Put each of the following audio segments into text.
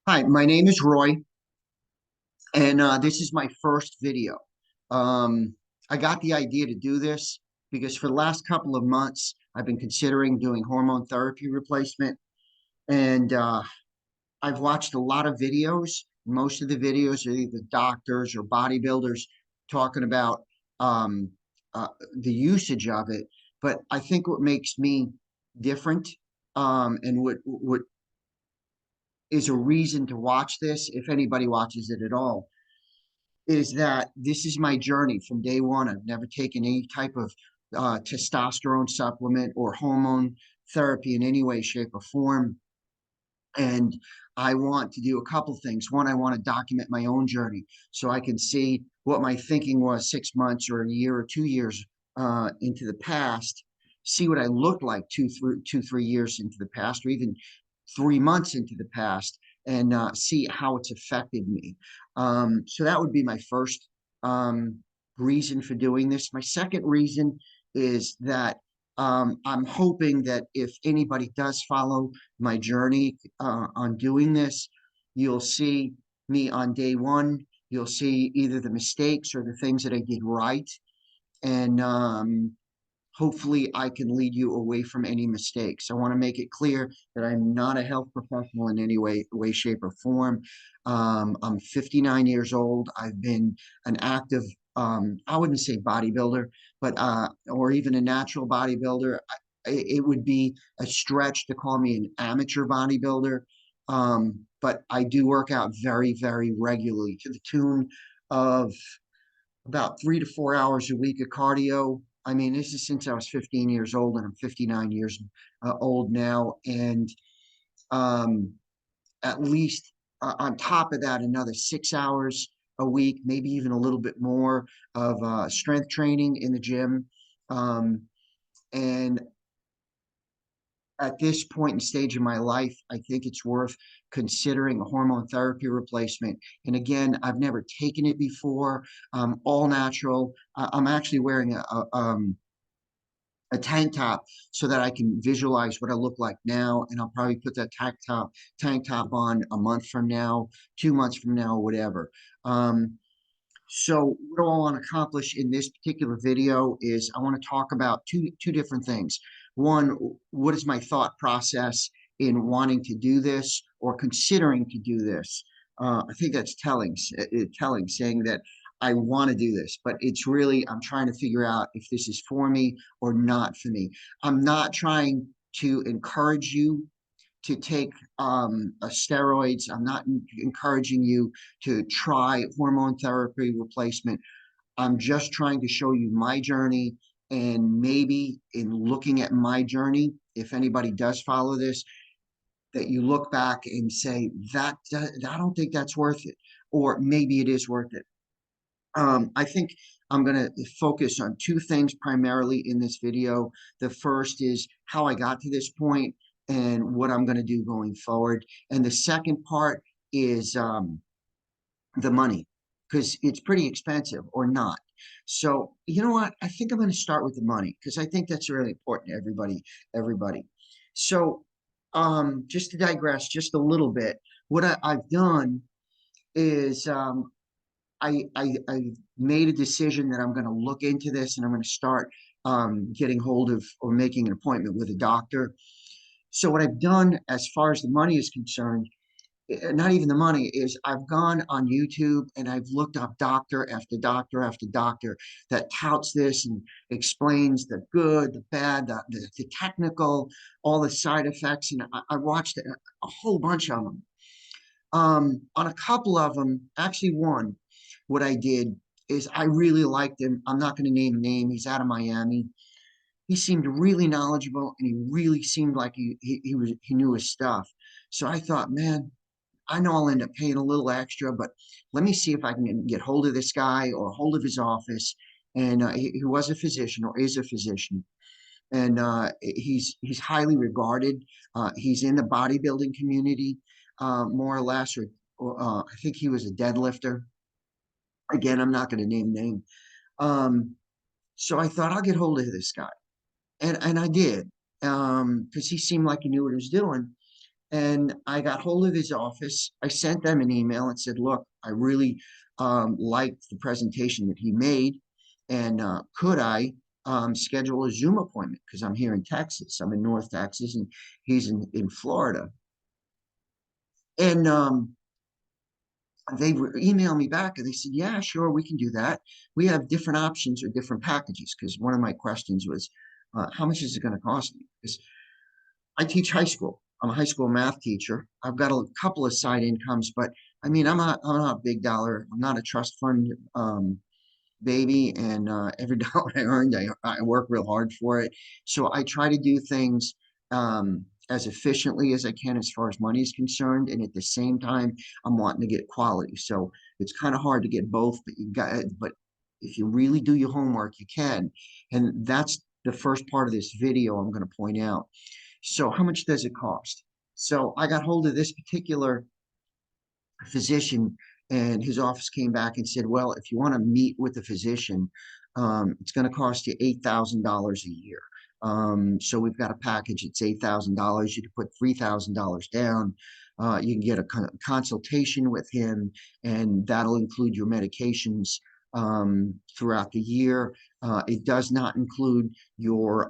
Hi, my name is Roy, and this is my first video. Um, I got the idea to do this because for the last couple of months, I've been considering doing hormone therapy replacement, and I've watched a lot of videos. Most of the videos are either doctors or bodybuilders talking about um, uh, the usage of it. But I think what makes me different, and what is a reason to watch this, if anybody watches it at all, is that this is my journey from day one. I've never taken any type of testosterone supplement or hormone therapy in any way, shape, or form. And I want to do a couple things. One, I want to document my own journey so I can see what my thinking was 6 months or a year or 2 years into the past, see what I looked like 3 years into the past, or even 3 months into the past, and see how it's affected me. So that would be my first um, reason for doing this. My second reason is that I'm hoping that if anybody does follow my journey on doing this, you'll see me on day one. You'll see either the mistakes or the things that I did right. And hopefully I can lead you away from any mistakes. I want to make it clear that I'm not a health professional in any way, shape, or form. I'm 59 years old. I've been an active, I wouldn't say bodybuilder, but or even a natural bodybuilder. It would be a stretch to call me an amateur bodybuilder. But I do work out very, very regularly to the tune of about 3 to 4 hours a week of cardio. I mean, this is since I was 15 years old, and I'm 59 years old now. And um, at least on top of that, another 6 hours a week, maybe even a little bit more of strength training in the gym. Um, and at this point and stage in my life, I think it's worth considering a hormone therapy replacement. And again, I've never taken it before. All natural. I'm actually wearing a tank top so that I can visualize what I look like now. And I'll probably put that tank top on a month from now, 2 months from now, whatever. So what I want to accomplish in this particular video is I want to talk about two different things. One, what is my thought process in wanting to do this or considering to do this? I think that's telling, saying that I want to do this, but it's really I'm trying to figure out if this is for me or not for me. I'm not trying to encourage you to take steroids. I'm not encouraging you to try hormone therapy replacement. I'm just trying to show you my journey. And maybe in looking at my journey, if anybody does follow this, that you look back and say, I don't think that's worth it. Or maybe it is worth it. I think I'm going to focus on two things primarily in this video. The first is how I got to this point and what I'm going to do going forward. And the second part is the money, because it's pretty expensive or not. So, you know what? I think I'm going to start with the money because I think that's really important to everybody. So, just to digress just a little bit, what I've done is I made a decision that I'm going to look into this and I'm going to start getting hold of or making an appointment with a doctor. So what I've done as far as the money is concerned, not even the money, is I've gone on YouTube and I've looked up doctor after doctor after doctor that touts this and explains the good, the bad, the technical, all the side effects. And I watched a whole bunch of them. On a couple of them, actually one, what I did is I really liked him. I'm not going to name a name. He's out of Miami. He seemed really knowledgeable and he really seemed like he knew his stuff. So I thought, man, I know I'll end up paying a little extra, but let me see if I can get hold of this guy or hold of his office. And he was a physician or is a physician, and he's highly regarded. He's in the bodybuilding community, more or less, or I think he was a deadlifter. Again, I'm not going to name name. Um, so I thought I'll get hold of this guy, and I did, because he seemed like he knew what he was doing. And I got hold of his office. I sent them an email and said, look, I really liked the presentation that he made. And could I schedule a Zoom appointment? Because I'm here in Texas. I'm in North Texas and he's in Florida. And they emailed me back and they said, yeah, sure, we can do that. We have different options or different packages. Because one of my questions was, how much is it going to cost me? Because I teach high school. I'm a high school math teacher. I've got a couple of side incomes, but I mean, I'm not big dollar. I'm not a trust fund baby, and every dollar I earned, I work real hard for it. So I try to do things as efficiently as I can as far as money is concerned, and at the same time, I'm wanting to get quality. So it's kind of hard to get both, but but if you really do your homework, you can, and that's the first part of this video I'm going to point out. So how much does it cost? So I got hold of this particular physician, and his office came back and said, well, if you want to meet with the physician, it's going to cost you $8,000 a year. So we've got a package. It's $8,000. You can put $3,000 down. You can get a consultation with him, and that'll include your medications throughout the year. It does not include your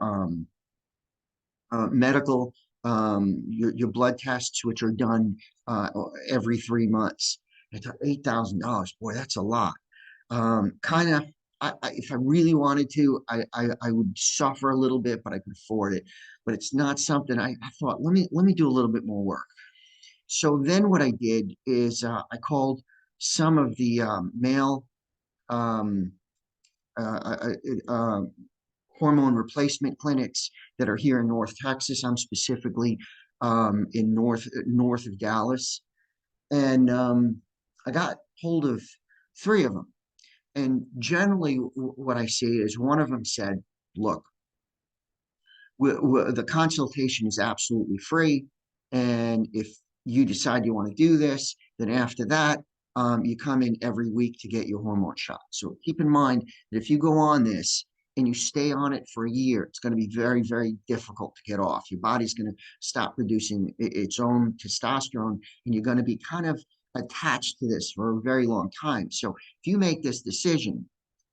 medical, your blood tests, which are done every 3 months. I thought $8,000, boy, that's a lot. Kind of, if I really wanted to, I would suffer a little bit, but I could afford it. But it's not something I thought. Let me do a little bit more work. So then what I did is I called some of the male um, uh, uh, uh, hormone replacement clinics that are here in North Texas. I'm specifically in north of Dallas, and I got hold of three of them. And generally, what I see is one of them said, "Look, the consultation is absolutely free. And if you decide you want to do this, then after that, you come in every week to get your hormone shot. So keep in mind that if you go on this and you stay on it for a year, it's going to be very, very difficult to get off. Your body's going to stop producing its own testosterone, and you're going to be kind of attached to this for a very long time. So if you make this decision,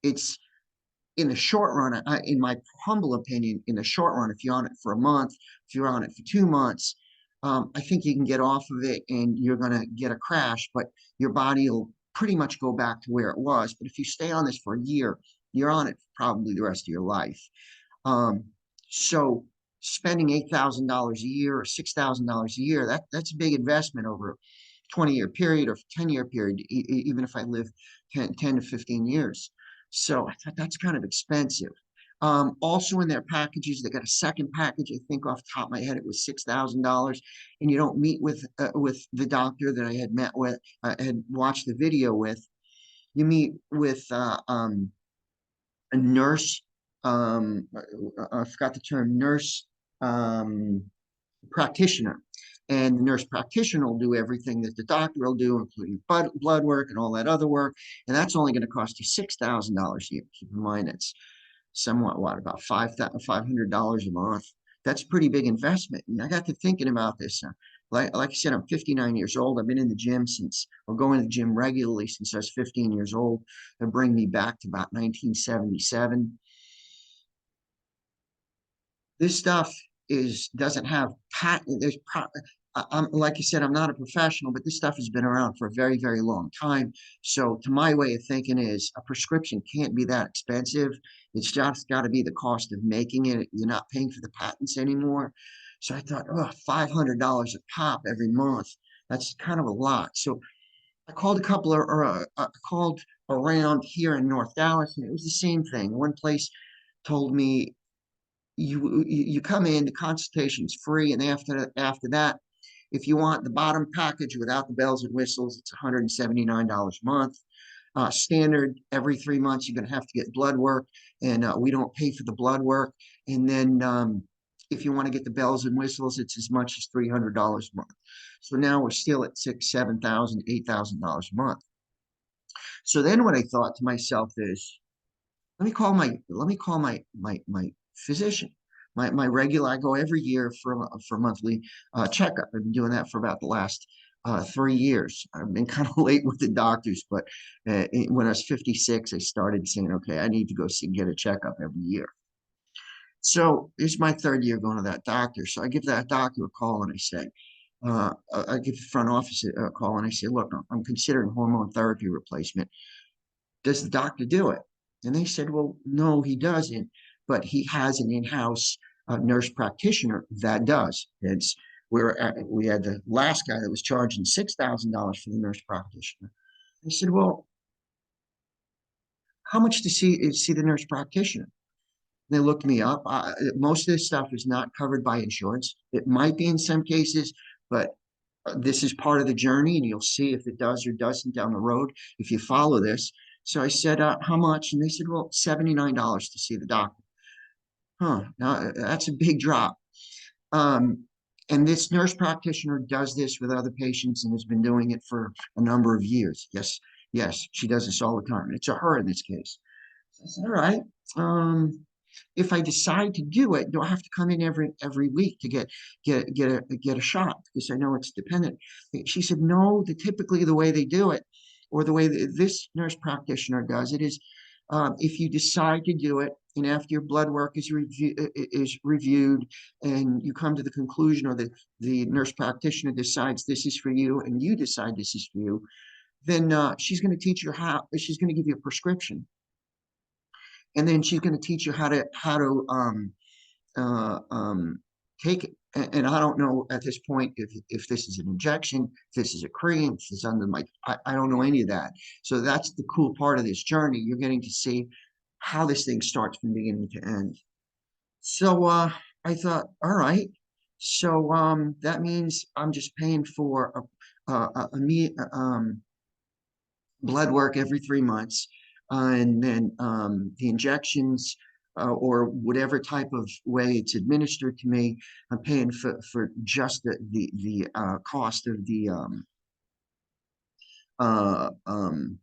it's in the short run, in my humble opinion, in the short run, if you're on it for a month, if you're on it for 2 months, I think you can get off of it and you're going to get a crash, but your body will pretty much go back to where it was. But if you stay on this for a year, you're on it for probably the rest of your life. Um, so spending $8,000 a year or $6,000 a year, that's a big investment over a 20-year period or 10-year period, even if I live 10 to 15 years. So I thought that's kind of expensive. Also in their packages, they got a second package. I think off the top of my head, it was $6,000, and you don't meet with the doctor that I had met with, I had watched the video with. You meet with a nurse. I forgot the term, nurse um, practitioner. And the nurse practitioner will do everything that the doctor will do, including blood work and all that other work. And that's only going to cost you $6,000 a year. Keep in mind, it's somewhat what, about $500 a month. That's a pretty big investment. And I got to thinking about this. Like I said, I'm 59 years old. I've been in the gym since, or going to the gym regularly since I was 15 years old. That bring me back to about 1977. This stuff is doesn't have patent. I'm like I said, I'm not a professional, but this stuff has been around for a very, very long time. So, to my way of thinking, is a prescription can't be that expensive. It's just got to be the cost of making it. You're not paying for the patents anymore. So I thought, oh, $500 a pop every month. That's kind of a lot. So I called a couple of, or called around here in North Dallas, and it was the same thing. One place told me you come in, the consultation's free, and after that, if you want the bottom package without the bells and whistles, it's $179 a month. Standard, every 3 months you're going to have to get blood work, and we don't pay for the blood work. And then if you want to get the bells and whistles, it's as much as $300 a month. So now we're still at $6,000, $7,000, $8,000 a month. So then what I thought to myself is, let me call my physician. my regular. I go every year for monthly checkup. I've been doing that for about the last 3 years. I've been kind of late with the doctors, but when I was 56, I started saying, okay, I need to go see get a checkup every year. So it's my third year going to that doctor. So I give that doctor a call and I say, I give the front office a call and I say, look, I'm considering hormone therapy replacement. Does the doctor do it? And they said, well, no, he doesn't, but he has an in-house nurse practitioner that does. We had the last guy that was charging $6,000 for the nurse practitioner. I said, well, how much to see the nurse practitioner? They looked me up. Most of this stuff is not covered by insurance. It might be in some cases, but this is part of the journey, and you'll see if it does or doesn't down the road if you follow this. So I said, how much? And they said, well, $79 to see the doctor. Huh, now that's a big drop. Um, and this nurse practitioner does this with other patients and has been doing it for a number of years. Yes, yes, she does this all the time. And it's a her in this case. So I said, all right. If I decide to do it, do I have to come in every week to get a shot? Because I know it's dependent. She said, no, typically the way they do it, or the way this nurse practitioner does it is if you decide to do it, and after your blood work is reviewed, and you come to the conclusion, or the nurse practitioner decides this is for you, and you decide this is for you, then she's going to teach you she's going to give you a prescription, and then she's going to teach you how to uh, um, take it. And I don't know at this point if this is an injection, if this is a cream, if it's under my, I don't know any of that. So that's the cool part of this journey. You're getting to see how this thing starts from beginning to end. So I thought, all right. So that means I'm just paying for blood work every 3 months, and then the injections or whatever type of way it's administered to me, I'm paying for just the cost of the uh, um,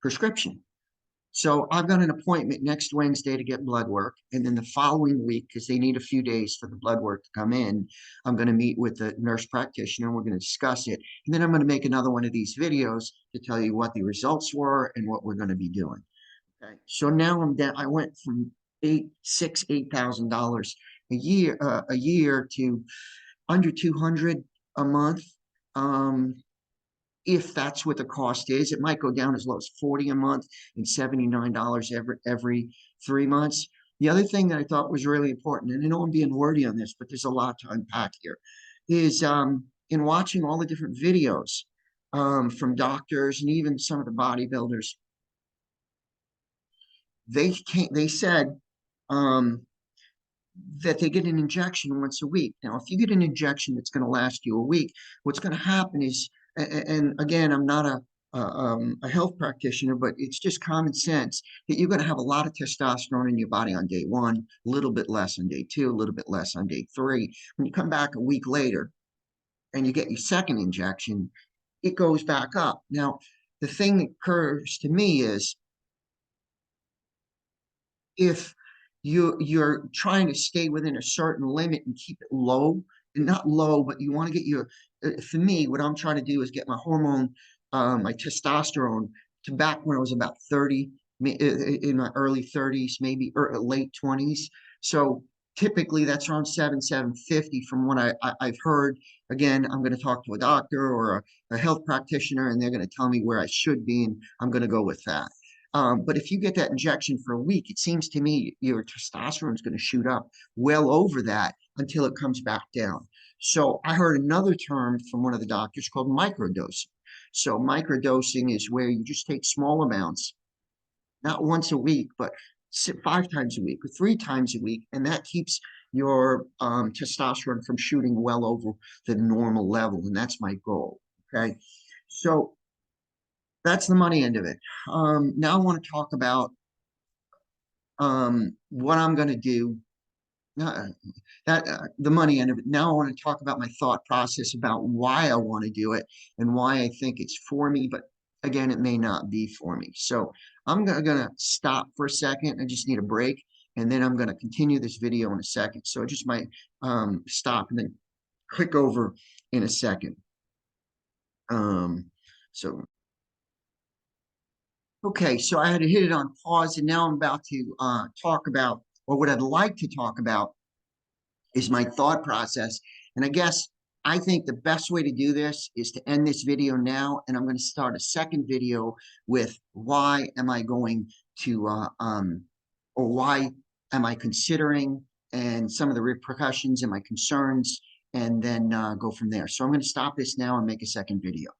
prescription. So I've got an appointment next Wednesday to get blood work, and then the following week, because they need a few days for the blood work to come in, I'm going to meet with the nurse practitioner and we're going to discuss it. And then I'm going to make another one of these videos to tell you what the results were and what we're going to be doing. Okay. So now I'm down. I went from $8,000 a year to under 200 a month. Um, if that's what the cost is. It might go down as low as 40 a month and $79 every 3 months. The other thing that I thought was really important, and I know I'm being wordy on this, but there's a lot to unpack here, is in watching all the different videos from doctors and even some of the bodybuilders, they said um, that they get an injection once a week. Now, if you get an injection that's going to last you a week, what's going to happen is, and again, I'm not a health practitioner, but it's just common sense that you're going to have a lot of testosterone in your body on day one, a little bit less on day two, a little bit less on day three. When you come back a week later and you get your second injection, it goes back up. Now, the thing that occurs to me is if you're trying to stay within a certain limit and keep it low, and not low, but you want to get your, for me, what I'm trying to do is get my hormone, my testosterone to back when I was about 30, in my early 30s, maybe or late 20s. So typically that's around 750 from what I've heard. Again, I'm going to talk to a doctor or a health practitioner, and they're going to tell me where I should be, and I'm going to go with that. But if you get that injection for a week, it seems to me your testosterone is going to shoot up well over that until it comes back down. So I heard another term from one of the doctors called microdosing. So microdosing is where you just take small amounts, not once a week, but 5 times a week or 3 times a week, and that keeps your testosterone from shooting well over the normal level, and that's my goal. Okay, so that's the money end of it. Now I want to talk about what I'm going to do. Not, that the money end of it. Now I want to talk about my thought process about why I want to do it and why I think it's for me. But again, it may not be for me. So I'm gonna stop for a second. I just need a break, and then I'm going to continue this video in a second. So I just might stop and then click over in a second. Um, so, okay, so I had to hit it on pause, and now I'm about to talk about, or what I'd like to talk about is my thought process. And I guess I think the best way to do this is to end this video now, and I'm going to start a second video with why am I going to, or why am I considering, and some of the repercussions and my concerns, and then go from there. So I'm going to stop this now and make a second video.